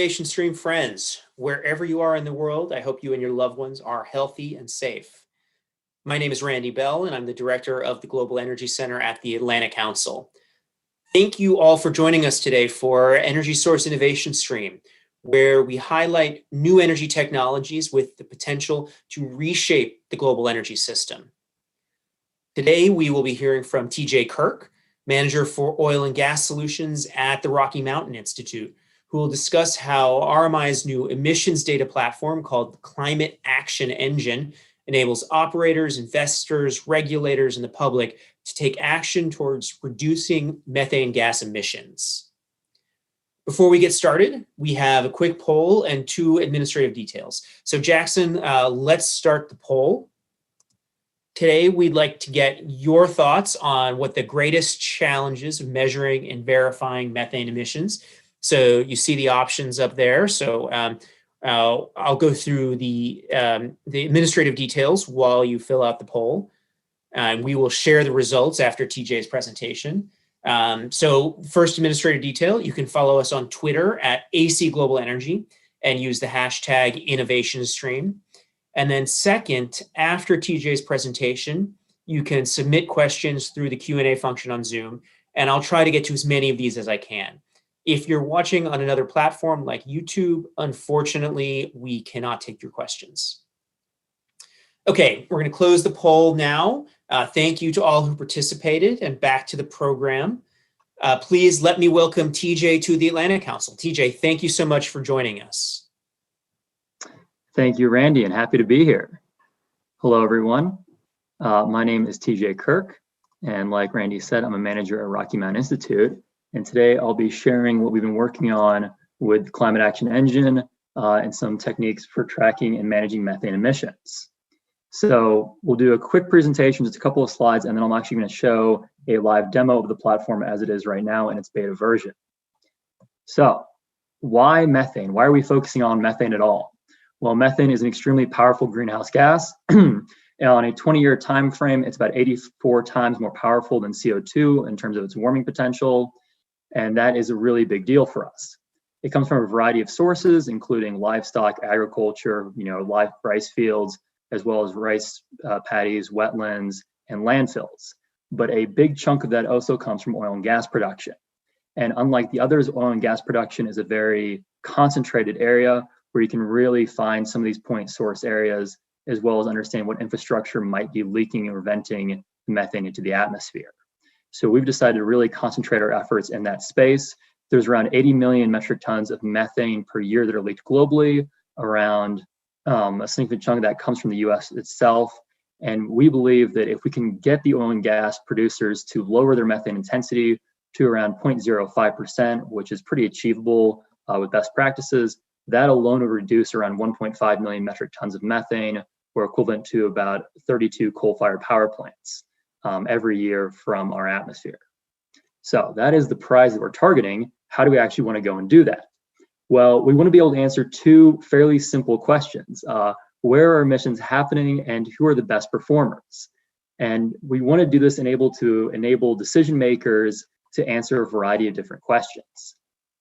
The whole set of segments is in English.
Innovation Stream friends, wherever you are in the world, I hope you and your loved ones are healthy and safe. My name is Randy Bell, and I'm the director of the Global Energy Center at the Atlantic Council. Thank you all for joining us today for EnergySource Innovation Stream, where we highlight new energy technologies with the potential to reshape the global energy system. Today, we will be hearing from TJ Kirk, Manager for Oil and Gas Solutions at the Rocky Mountain Institute, who will discuss how RMI's new emissions data platform called the Climate Action Engine enables operators, investors, regulators, and the public to take action towards reducing methane gas emissions. Before we get started, we have a quick poll and 2 administrative details. So Jackson, let's start the poll. Today, we'd like to get your thoughts on what the greatest challenges of measuring and verifying methane emissions. So you see the options up there. So I'll go through the administrative details while you fill out the poll. And we will share the results after TJ's presentation. So first administrative detail, you can follow us on Twitter at AC Global Energy and use the hashtag InnovationStream. And then second, after TJ's presentation, you can submit questions through the Q&A function on Zoom, and I'll try to get to as many of these as I can. If you're watching on another platform like YouTube, unfortunately, we cannot take your questions. Okay, we're going to close the poll now. Thank you to all who participated, and back to the program. Please let me welcome TJ to the Atlantic Council. TJ, thank you so much for joining us. Thank you, Randy, and happy to be here. Hello, everyone. My name is TJ Kirk, and like Randy said, I'm a manager at Rocky Mountain Institute. And today I'll be sharing what we've been working on with the Climate Action Engine and some techniques for tracking and managing methane emissions. So we'll do a quick presentation, just a couple of slides, and then I'm actually going to show a live demo of the platform as it is right now in its beta version. So why methane? Why are we focusing on methane at all? Well, methane is an extremely powerful greenhouse gas. On a 20-year time frame, it's about 84 times more powerful than CO2 in terms of its warming potential. And that is a really big deal for us. It comes from a variety of sources, including livestock, agriculture, live rice fields, as well as rice paddies, wetlands, and landfills. But a big chunk of that also comes from oil and gas production. And unlike the others, oil and gas production is a very concentrated area where you can really find some of these point source areas, as well as understand what infrastructure might be leaking or venting methane into the atmosphere. So we've decided to really concentrate our efforts in that space. There's around 80 million metric tons of methane per year that are leaked globally, around a significant chunk of that comes from the US itself. And we believe that if we can get the oil and gas producers to lower their methane intensity to around 0.05%, which is pretty achievable with best practices, that alone will reduce around 1.5 million metric tons of methane, or equivalent to about 32 coal-fired power plants every year from our atmosphere. So that is the prize that we're targeting. How do we actually want to go and do that? Well, we want to be able to answer 2 fairly simple questions. Where are emissions happening, and who are the best performers? And we want to do this to enable decision makers to answer a variety of different questions.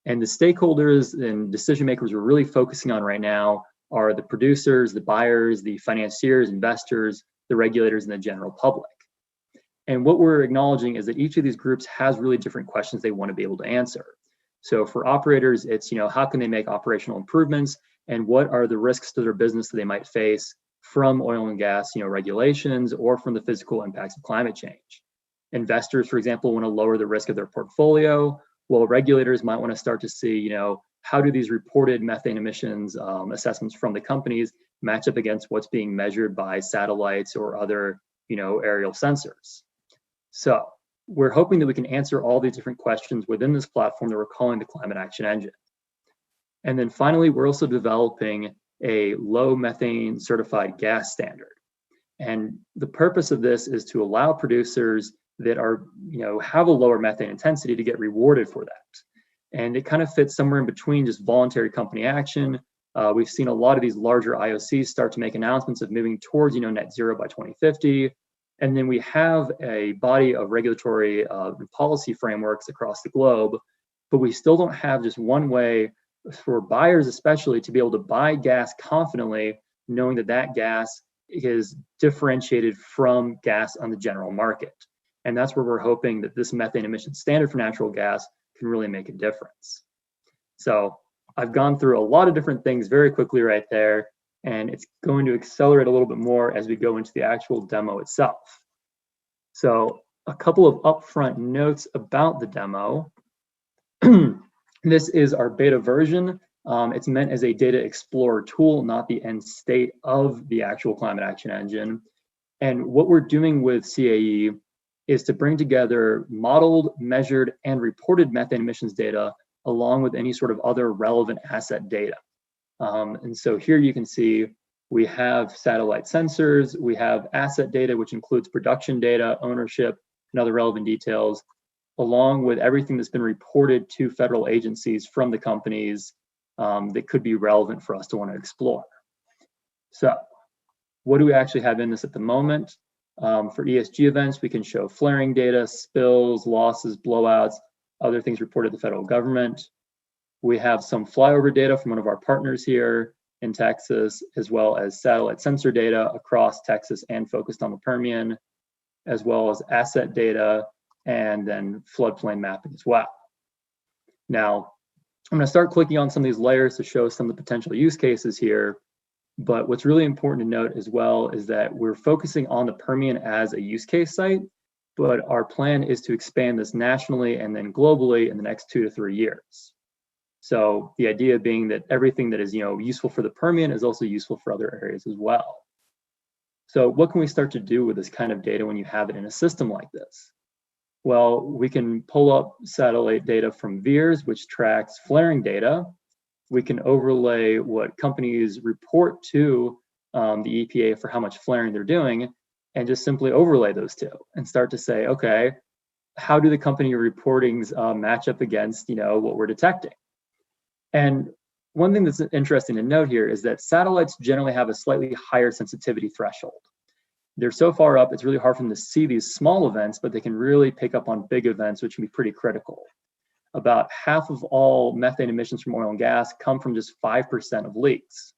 And the stakeholders and decision makers we're really focusing on right now are the producers, the buyers, the financiers, investors, the regulators, and the general public. And what we're acknowledging is that each of these groups has really different questions they want to be able to answer. So for operators, it's, how can they make operational improvements, and what are the risks to their business that they might face from oil and gas, regulations, or from the physical impacts of climate change. Investors, for example, want to lower the risk of their portfolio, while regulators might want to start to see, how do these reported methane emissions assessments from the companies match up against what's being measured by satellites or other, aerial sensors. So we're hoping that we can answer all these different questions within this platform that we're calling the Climate Action Engine. And then finally, we're also developing a low methane certified gas standard. And the purpose of this is to allow producers that are, have a lower methane intensity to get rewarded for that. And it kind of fits somewhere in between just voluntary company action. We've seen a lot of these larger IOCs start to make announcements of moving towards, net zero by 2050. And then we have a body of regulatory policy frameworks across the globe, but we still don't have just one way for buyers especially to be able to buy gas confidently, knowing that that gas is differentiated from gas on the general market. And that's where we're hoping that this methane emission standard for natural gas can really make a difference. So I've gone through a lot of different things very quickly right there, and it's going to accelerate a little bit more as we go into the actual demo itself. So a couple of upfront notes about the demo. This is our beta version. It's meant as a data explorer tool, not the end state of the actual climate action engine. And what we're doing with CAE is to bring together modeled, measured, and reported methane emissions data along with any sort of other relevant asset data. And so here you can see we have satellite sensors, we have asset data, which includes production data, ownership, and other relevant details, along with everything that's been reported to federal agencies from the companies that could be relevant for us to want to explore. So what do we actually have in this at the moment? For ESG events, we can show flaring data, spills, losses, blowouts, other things reported to the federal government. We have some flyover data from one of our partners here in Texas, as well as satellite sensor data across Texas and focused on the Permian, as well as asset data and then floodplain mapping as well. Now, I'm going to start clicking on some of these layers to show some of the potential use cases here. But what's really important to note as well is that we're focusing on the Permian as a use case site, but our plan is to expand this nationally and then globally in the next 2 to 3 years. So the idea being that everything that is useful for the Permian is also useful for other areas as well. So what can we start to do with this kind of data when you have it in a system like this? Well, we can pull up satellite data from VEERS, which tracks flaring data. We can overlay what companies report to the EPA for how much flaring they're doing, and just simply overlay those two and start to say, okay, how do the company reportings match up against what we're detecting? And one thing that's interesting to note here is that satellites generally have a slightly higher sensitivity threshold. They're so far up, it's really hard for them to see these small events, but they can really pick up on big events, which can be pretty critical. About half of all methane emissions from oil and gas come from just 5% of leaks.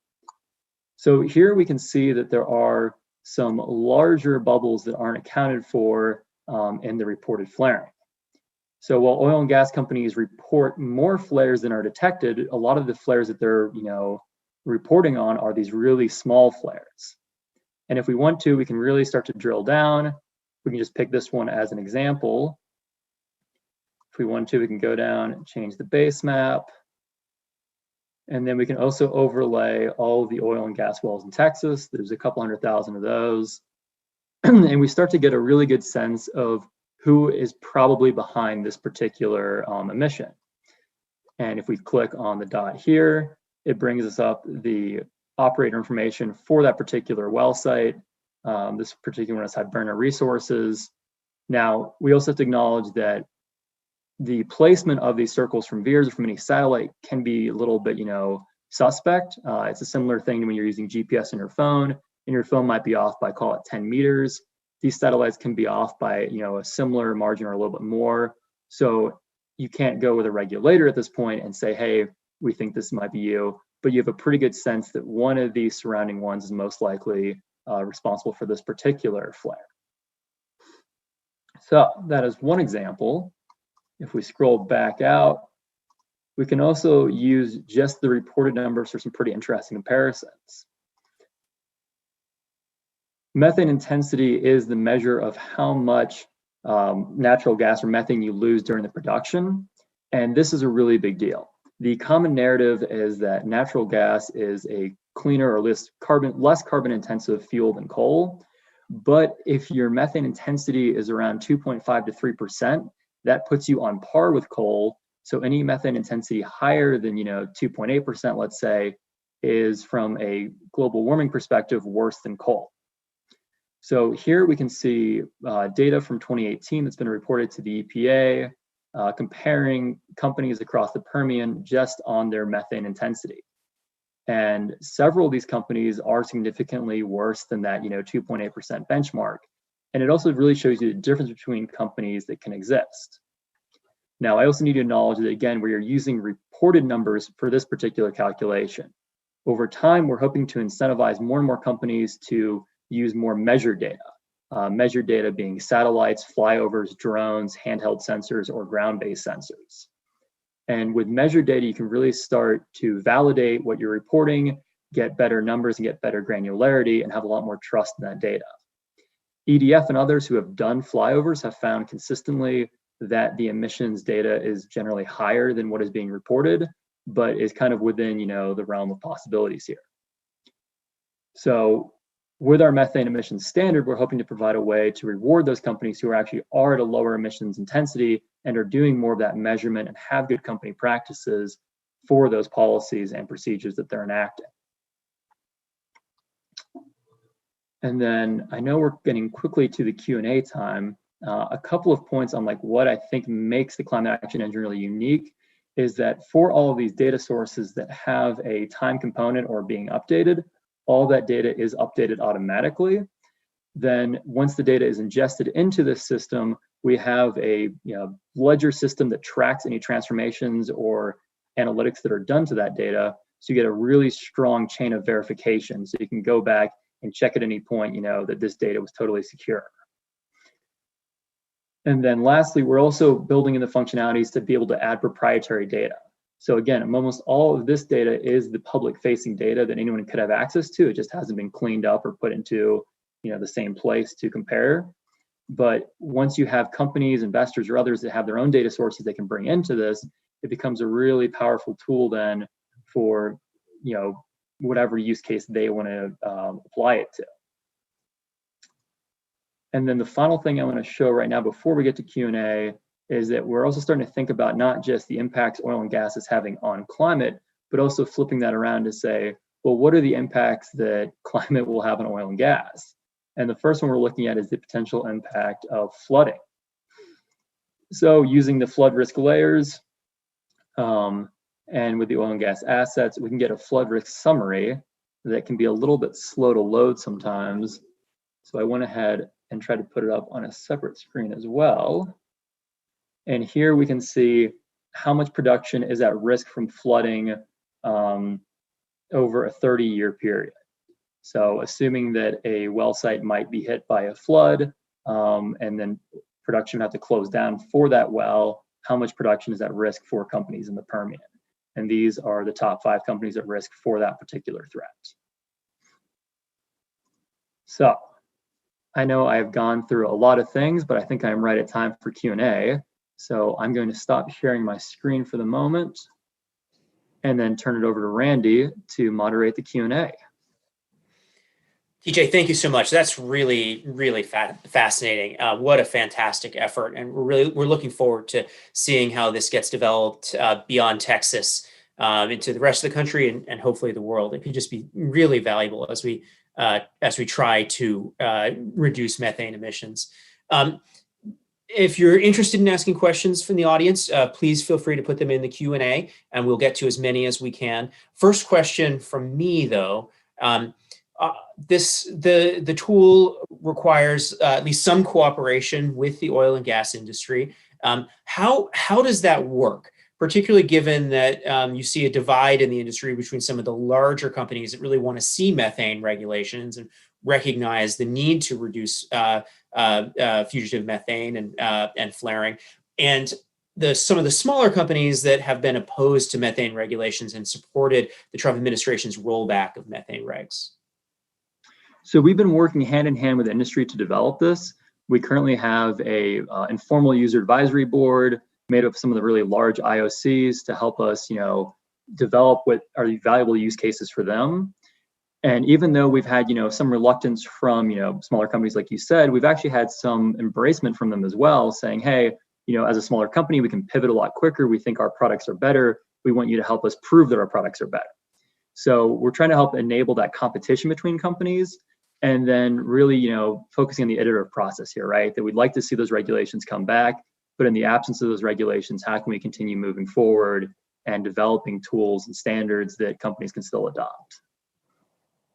So here we can see that there are some larger bubbles that aren't accounted for in the reported flaring. So while oil and gas companies report more flares than are detected, a lot of the flares that they're reporting on are these really small flares. And if we want to, we can really start to drill down. We can just pick this one as an example. If we want to, we can go down and change the base map. And then we can also overlay all of the oil and gas wells in Texas. There's a couple 100,000 of those. And we start to get a really good sense of who is probably behind this particular emission. And if we click on the dot here, it brings us up the operator information for that particular well site. This particular one has Hibernia Resources. Now, we also have to acknowledge that the placement of these circles from VEERS or from any satellite can be a little bit, suspect. It's a similar thing when you're using GPS on your phone, and your phone might be off by, call it 10 meters. These satellites can be off by, a similar margin or a little bit more. So you can't go with a regulator at this point and say, hey, we think this might be you, but you have a pretty good sense that one of these surrounding ones is most likely responsible for this particular flare. So that is one example. If we scroll back out, we can also use just the reported numbers for some pretty interesting comparisons. Methane intensity is the measure of how much natural gas or methane you lose during the production. And this is a really big deal. The common narrative is that natural gas is a cleaner or less carbon intensive fuel than coal. But if your methane intensity is around 2.5 to 3%, that puts you on par with coal. So any methane intensity higher than 2.8%, let's say, is from a global warming perspective worse than coal. So here we can see data from 2018 that's been reported to the EPA, comparing companies across the Permian just on their methane intensity. And several of these companies are significantly worse than that 2.8% benchmark. And it also really shows you the difference between companies that can exist. Now, I also need to acknowledge that, again, we are using reported numbers for this particular calculation. Over time, we're hoping to incentivize more and more companies to use more measured data being satellites, flyovers, drones, handheld sensors, or ground-based sensors. And with measured data, you can really start to validate what you're reporting, get better numbers and get better granularity, and have a lot more trust in that data. EDF and others who have done flyovers have found consistently that the emissions data is generally higher than what is being reported, but is kind of within, the realm of possibilities here. So with our methane emissions standard, we're hoping to provide a way to reward those companies who are at a lower emissions intensity and are doing more of that measurement and have good company practices for those policies and procedures that they're enacting. And then I know we're getting quickly to the Q&A time. A couple of points on what I think makes the climate action engine really unique is that for all of these data sources that have a time component or being updated, all that data is updated automatically. Then once the data is ingested into this system, we have a ledger system that tracks any transformations or analytics that are done to that data. So you get a really strong chain of verification. So you can go back and check at any point, that this data was totally secure. And then lastly, we're also building in the functionalities to be able to add proprietary data. So again, almost all of this data is the public-facing data that anyone could have access to. It just hasn't been cleaned up or put into the same place to compare. But once you have companies, investors, or others that have their own data sources they can bring into this, it becomes a really powerful tool then for whatever use case they want to apply it to. And then the final thing I want to show right now before we get to Q&A is that we're also starting to think about not just the impacts oil and gas is having on climate, but also flipping that around to say, well, what are the impacts that climate will have on oil and gas? And the first one we're looking at is the potential impact of flooding. So using the flood risk layers and with the oil and gas assets, we can get a flood risk summary that can be a little bit slow to load sometimes. So I went ahead and tried to put it up on a separate screen as well. And here we can see how much production is at risk from flooding over a 30-year period. So assuming that a well site might be hit by a flood and then production would have to close down for that well, how much production is at risk for companies in the Permian? And these are the top 5 companies at risk for that particular threat. So I know I've gone through a lot of things, but I think I'm right at time for Q&A. So I'm going to stop sharing my screen for the moment and then turn it over to Randy to moderate the Q&A. TJ, thank you so much. That's really, really fascinating. What a fantastic effort. And we're looking forward to seeing how this gets developed beyond Texas into the rest of the country and hopefully the world. It could just be really valuable as we try to reduce methane emissions. If you're interested in asking questions from the audience, please feel free to put them in the Q&A and we'll get to as many as we can. First question from me though, the tool requires at least some cooperation with the oil and gas industry. How does that work? Particularly given that you see a divide in the industry between some of the larger companies that really want to see methane regulations and recognize the need to reduce fugitive methane and flaring, and some of the smaller companies that have been opposed to methane regulations and supported the Trump administration's rollback of methane regs. So we've been working hand in hand with the industry to develop this. We currently have a informal user advisory board made up of some of the really large IOCs to help us, develop what are the valuable use cases for them. And even though we've had, some reluctance from, smaller companies, like you said, we've actually had some embracement from them as well, saying, hey, as a smaller company, we can pivot a lot quicker. We think our products are better. We want you to help us prove that our products are better. So we're trying to help enable that competition between companies and then really, focusing on the iterative process here, right? That we'd like to see those regulations come back. But in the absence of those regulations, how can we continue moving forward and developing tools and standards that companies can still adopt?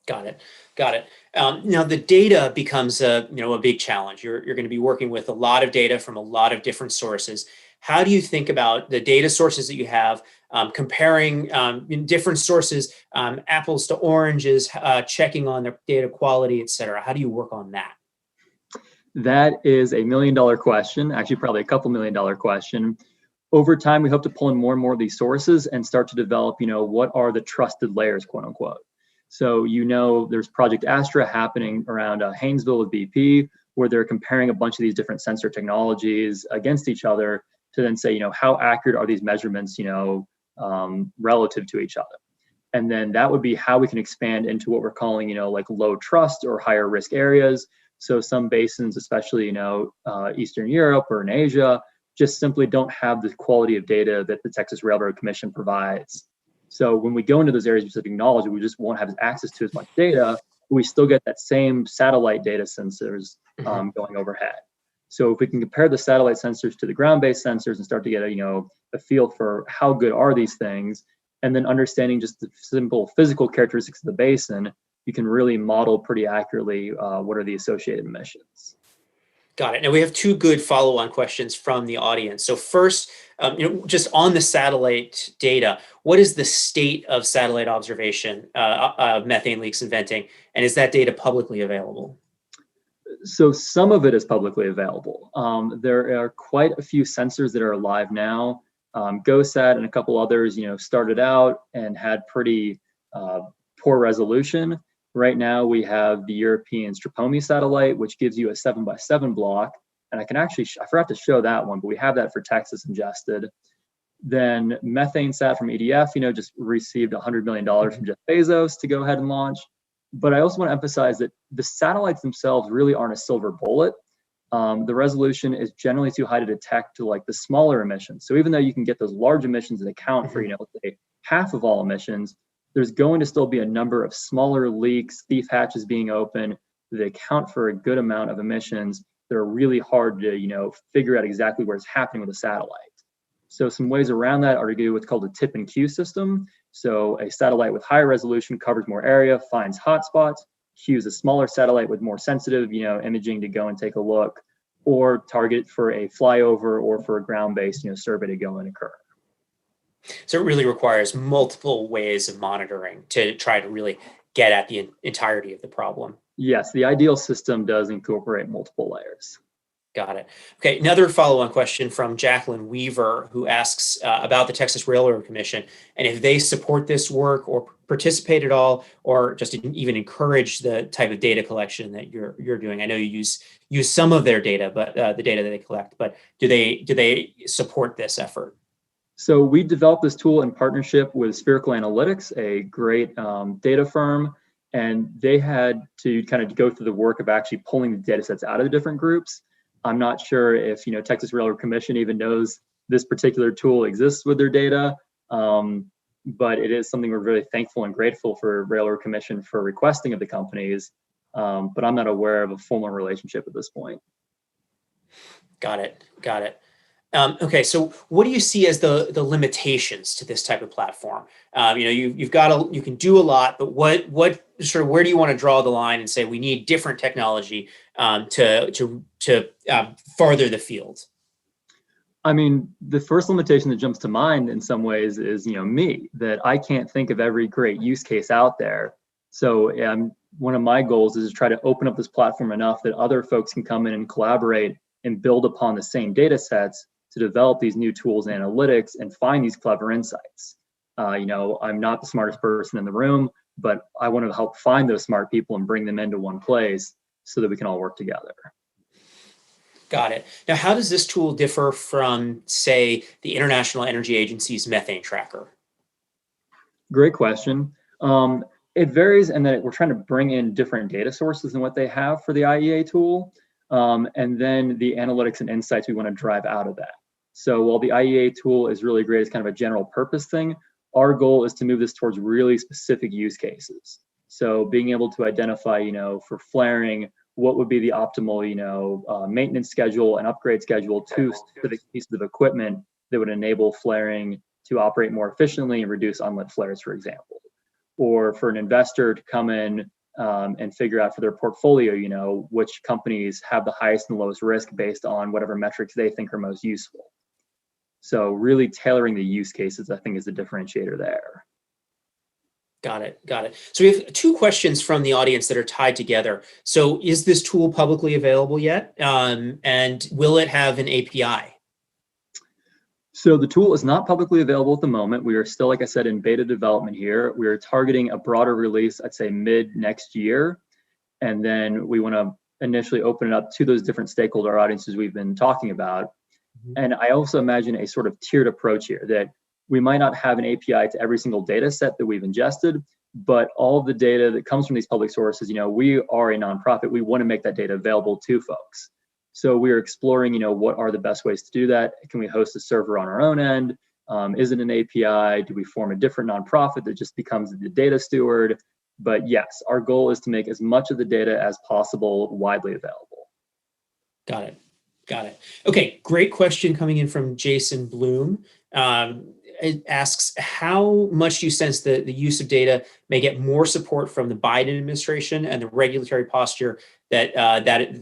Got it. Now the data becomes a big challenge. You're going to be working with a lot of data from a lot of different sources. how do you think about the data sources that you have, comparing different sources, apples to oranges, checking on their data quality, et cetera? How do you work on that? That is a $1 million question, actually probably a couple $1 million question. Over time, we hope to pull in more and more of these sources and start to develop, what are the trusted layers, quote unquote. So, there's Project Astra happening around Haynesville with BP, where they're comparing a bunch of these different sensor technologies against each other to then say, how accurate are these measurements, relative to each other. And then that would be how we can expand into what we're calling, like low trust or higher risk areas. So some basins, especially, Eastern Europe or in Asia, just simply don't have the quality of data that the Texas Railroad Commission provides. So when we go into those areas of specific knowledge, we just won't have access to as much data, but we still get that same satellite data sensors going overhead. So if we can compare the satellite sensors to the ground-based sensors and start to get a feel for how good are these things, and then understanding just the simple physical characteristics of the basin, you can really model pretty accurately what are the associated emissions. Got it. Now we have two good follow-on questions from the audience. So first, just on the satellite data, what is the state of satellite observation of methane leaks and venting, and is that data publicly available? So some of it is publicly available. There are quite a few sensors that are live now. GoSat and a couple others, started out and had pretty poor resolution. Right now, we have the European Strapomi satellite, which gives you a 7x7 block. And I forgot to show that one, but we have that for Texas ingested. Then Methane Sat from EDF, just received $100 million from Jeff Bezos to go ahead and launch. But I also want to emphasize that the satellites themselves really aren't a silver bullet. The resolution is generally too high to detect to like the smaller emissions. So even though you can get those large emissions that account for, let's say half of all emissions, there's going to still be a number of smaller leaks, thief hatches being open that account for a good amount of emissions that are really hard to, figure out exactly where it's happening with a satellite. So some ways around that are to do what's called a tip and cue system. So a satellite with higher resolution covers more area, finds hotspots, cues a smaller satellite with more sensitive, imaging to go and take a look, or target for a flyover or for a ground-based, survey to go and occur. So it really requires multiple ways of monitoring to try to really get at the entirety of the problem. Yes, the ideal system does incorporate multiple layers. Got it. Okay, another follow-on question from Jacqueline Weaver, who asks about the Texas Railroad Commission and if they support this work or participate at all, or just even encourage the type of data collection that you're doing. I know you use some of their data, but the data that they collect. But do they support this effort? So we developed this tool in partnership with Spherical Analytics, a great data firm, and they had to kind of go through the work of actually pulling the data sets out of the different groups. I'm not sure if Texas Railroad Commission even knows this particular tool exists with their data, but it is something we're really thankful and grateful for Railroad Commission for requesting of the companies. But I'm not aware of a formal relationship at this point. Got it. Okay, so what do you see as the limitations to this type of platform? You can do a lot, but what where do you want to draw the line and say we need different technology to farther the field? I mean, the first limitation that jumps to mind in some ways is me, that I can't think of every great use case out there. So one of my goals is to try to open up this platform enough that other folks can come in and collaborate and build upon the same data sets to develop these new tools and analytics and find these clever insights. I'm not the smartest person in the room, but I want to help find those smart people and bring them into one place so that we can all work together. Got it. Now, how does this tool differ from, say, the International Energy Agency's methane tracker? Great question. It varies in that we're trying to bring in different data sources than what they have for the IEA tool, and then the analytics and insights we want to drive out of that. So while the IEA tool is really great as kind of a general purpose thing, our goal is to move this towards really specific use cases. So being able to identify, for flaring, what would be the optimal, maintenance schedule and upgrade schedule to specific pieces of equipment that would enable flaring to operate more efficiently and reduce unlit flares, for example. Or for an investor to come in and figure out for their portfolio, which companies have the highest and lowest risk based on whatever metrics they think are most useful. So really tailoring the use cases, I think, is the differentiator there. Got it. Got it. So we have two questions from the audience that are tied together. So is this tool publicly available yet? And will it have an API? So the tool is not publicly available at the moment. We are still, like I said, in beta development here. We are targeting a broader release, I'd say mid next year. And then we want to initially open it up to those different stakeholder audiences we've been talking about. And I also imagine a sort of tiered approach here, that we might not have an API to every single data set that we've ingested, but all of the data that comes from these public sources, we are a nonprofit. We want to make that data available to folks. So we're exploring, what are the best ways to do that? Can we host a server on our own end? Is it an API? Do we form a different nonprofit that just becomes the data steward? But yes, our goal is to make as much of the data as possible widely available. Got it. Got it. Okay, great question coming in from Jason Bloom. It asks, how much do you sense the use of data may get more support from the Biden administration and the regulatory posture that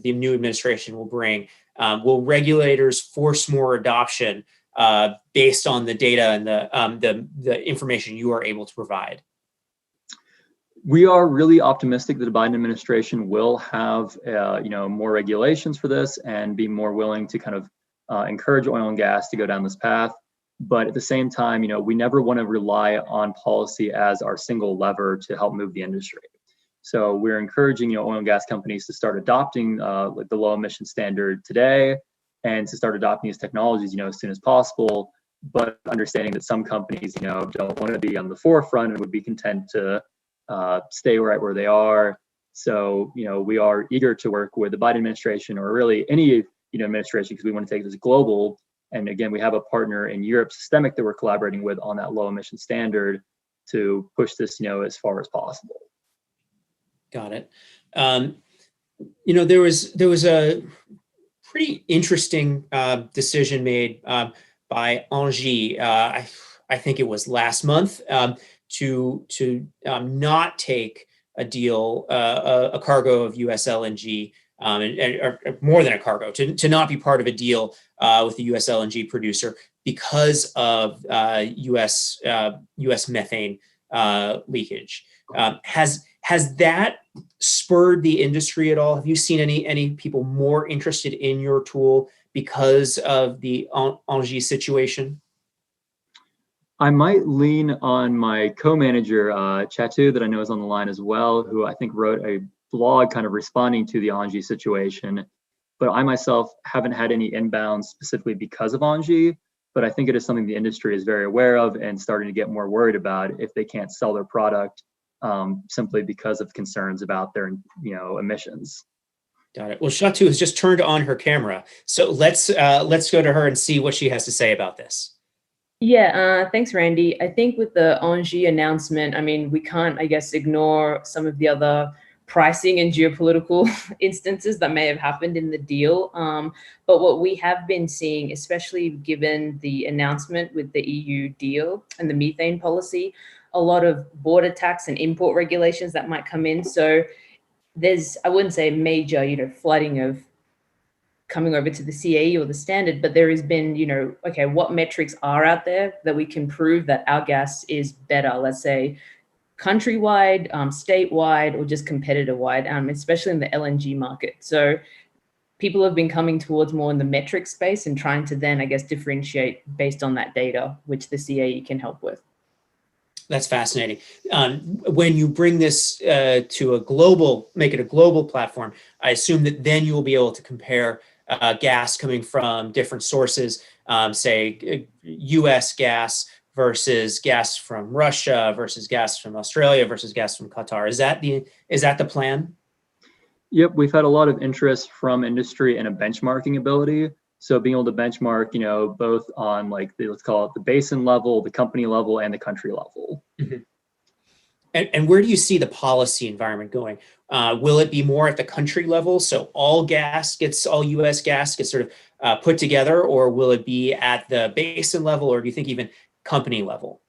the new administration will bring? Will regulators force more adoption based on the data and the information you are able to provide? We are really optimistic that the Biden administration will have, more regulations for this and be more willing to kind of encourage oil and gas to go down this path. But at the same time, we never want to rely on policy as our single lever to help move the industry. So we're encouraging, oil and got companies to start adopting like the low emission standard today, and to start adopting these technologies, as soon as possible. But understanding that some companies, don't want to be on the forefront and would be content to stay right where they are. So, we are eager to work with the Biden administration, or really any, administration, because we want to take this global. And again, we have a partner in Europe, Systemic, that we're collaborating with on that low emission standard to push this, as far as possible. Got it. There was a pretty interesting decision made by Engie. I think it was last month, to not take a deal, a cargo of U.S. LNG, or more than a cargo, to not be part of a deal with the U.S. LNG producer because of U.S. methane leakage. Has that spurred the industry at all? Have you seen any people more interested in your tool because of the Engie situation? I might lean on my co-manager, Chatu, that I know is on the line as well, who I think wrote a blog kind of responding to the Engie situation. But I myself haven't had any inbounds specifically because of Engie, but I think it is something the industry is very aware of and starting to get more worried about if they can't sell their product simply because of concerns about their, emissions. Got it. Well, Chatu has just turned on her camera, so let's go to her and see what she has to say about this. Yeah, thanks, Randy. I think with the Engie announcement, we can't, ignore some of the other pricing and geopolitical instances that may have happened in the deal. But what we have been seeing, especially given the announcement with the EU deal and the methane policy, a lot of border tax and import regulations that might come in. So there's, I wouldn't say major, flooding of coming over to the CAE or the standard, but there has been, okay, what metrics are out there that we can prove that our gas is better, let's say countrywide, statewide, or just competitor-wide, especially in the LNG market. So people have been coming towards more in the metric space and trying to then, differentiate based on that data, which the CAE can help with. That's fascinating. When you bring this to a global, make it a global platform, I assume that then you will be able to compare gas coming from different sources, say U.S. gas versus gas from Russia versus gas from Australia versus gas from Qatar. Is that the plan? Yep, we've had a lot of interest from industry and a benchmarking ability. So being able to benchmark, both on let's call it the basin level, the company level, and the country level. Mm-hmm. And where do you see the policy environment going? Will it be more at the country level, so all U.S. gas gets sort of put together, or will it be at the basin level, or do you think even company level?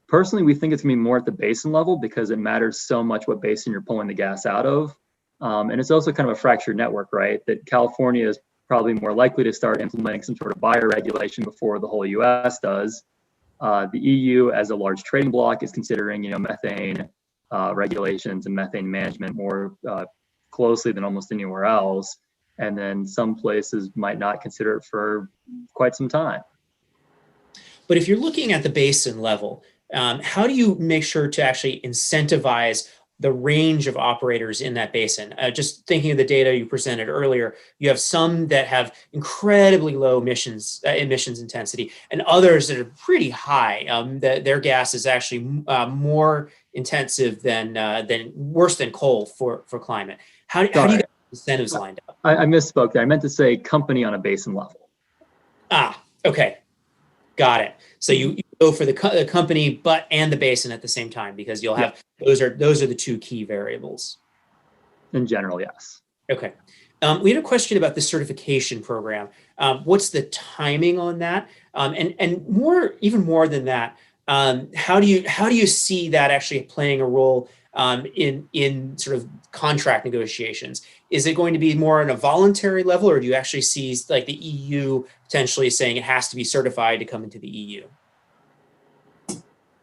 Personally, we think it's going to be more at the basin level because it matters so much what basin you're pulling the gas out of. And it's also kind of a fractured network, right? That California is probably more likely to start implementing some sort of buyer regulation before the whole US does. The EU, as a large trading bloc, is considering, methane regulations and methane management more closely than almost anywhere else. And then some places might not consider it for quite some time. But if you're looking at the basin level, how do you make sure to actually incentivize the range of operators in that basin? Just thinking of the data you presented earlier, you have some that have incredibly low emissions intensity, and others that are pretty high. Their gas is actually more intensive than worse than coal for climate. How do you get incentives lined up? I misspoke there. I meant to say company on a basin level. Okay. Got it. So you go for the company, and the basin at the same time, because you'll have those are the two key variables. In general, yes. Okay. We had a question about the certification program. What's the timing on that? And even more than that, how do you see that actually playing a role in sort of contract negotiations? Is it going to be more on a voluntary level, or do you actually see like the EU potentially saying it has to be certified to come into the EU?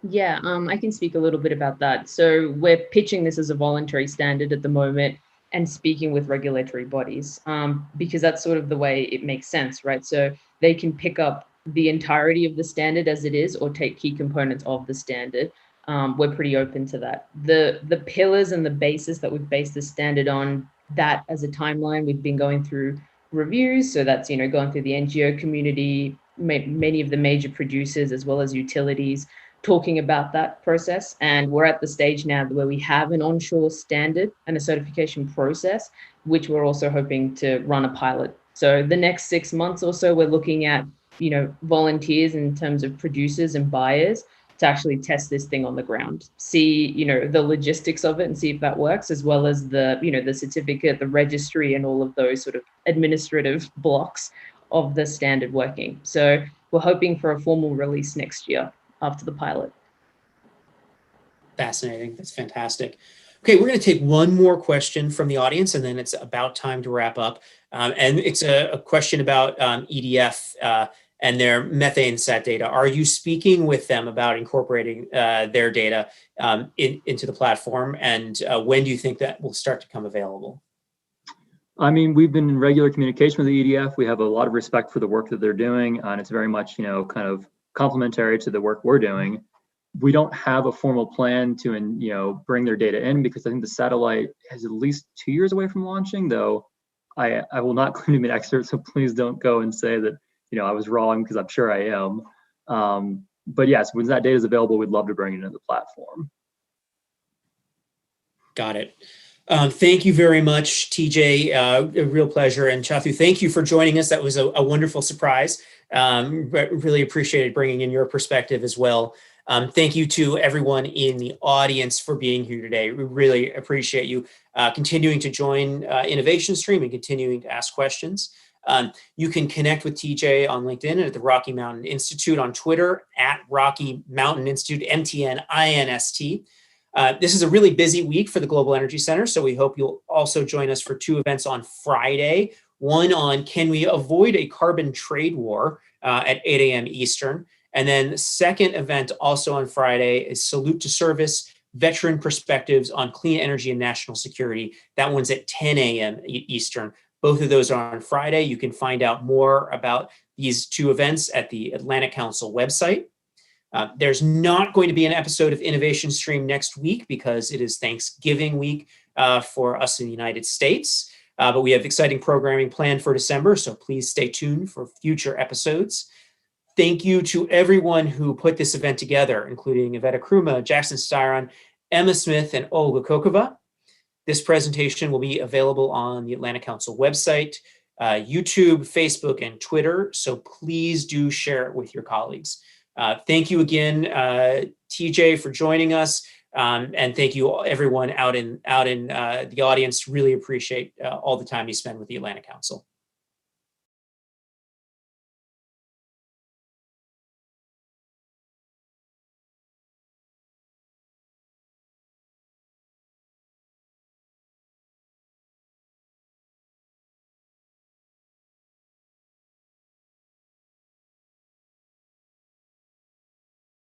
Yeah, I can speak a little bit about that. So we're pitching this as a voluntary standard at the moment and speaking with regulatory bodies, because that's sort of the way it makes sense, right? So they can pick up the entirety of the standard as it is, or take key components of the standard. We're pretty open to that. The pillars and the basis that we've based the standard on, that as a timeline, we've been going through reviews. So that's, going through the NGO community, many of the major producers, as well as utilities, talking about that process. And we're at the stage now where we have an onshore standard and a certification process, which we're also hoping to run a pilot. So the next 6 months or so, we're looking at, volunteers in terms of producers and buyers to actually test this thing on the ground, see, the logistics of it and see if that works, as well as the, the certificate, the registry, and all of those sort of administrative blocks of the standard working. So we're hoping for a formal release next year after the pilot. Fascinating. That's fantastic. Okay, we're going to take one more question from the audience, and then it's about time to wrap up. And it's a question about EDF and their methane sat data. Are you speaking with them about incorporating their data into the platform? And when do you think that will start to come available? I mean, we've been in regular communication with the EDF. We have a lot of respect for the work that they're doing, and it's very much, kind of complementary to the work we're doing. We don't have a formal plan to, bring their data in, because I think the satellite is at least 2 years away from launching, though I will not claim to be an expert, so please don't go and say that, I was wrong, because I'm sure I am. But yes, when that data is available, we'd love to bring it into the platform. Got it. Thank you very much, TJ. A real pleasure. And Chathu, thank you for joining us. That was a wonderful surprise. But really appreciated bringing in your perspective as well. Thank you to everyone in the audience for being here today. We really appreciate you continuing to join Innovation Stream and continuing to ask questions. You can connect with TJ on LinkedIn and at the Rocky Mountain Institute on Twitter at Rocky Mountain Institute, MTNINST. This is a really busy week for the Global Energy Center, so we hope you'll also join us for 2 events on Friday. One on can we avoid a carbon trade war at 8 a.m. Eastern. And then the second event also on Friday is Salute to Service, Veteran Perspectives on Clean Energy and National Security. That one's at 10 a.m. Eastern. Both of those are on Friday. You can find out more about these 2 events at the Atlantic Council website. There's not going to be an episode of Innovation Stream next week because it is Thanksgiving week for us in the United States. But we have exciting programming planned for December, so please stay tuned for future episodes. Thank you to everyone who put this event together, including Iveta Kruma, Jackson Styron, Emma Smith, and Olga Kokova. This presentation will be available on the Atlantic Council website, YouTube, Facebook, and Twitter, so please do share it with your colleagues. Thank you again, TJ, for joining us, and thank you everyone out in the audience. Really appreciate all the time you spend with the Atlantic Council.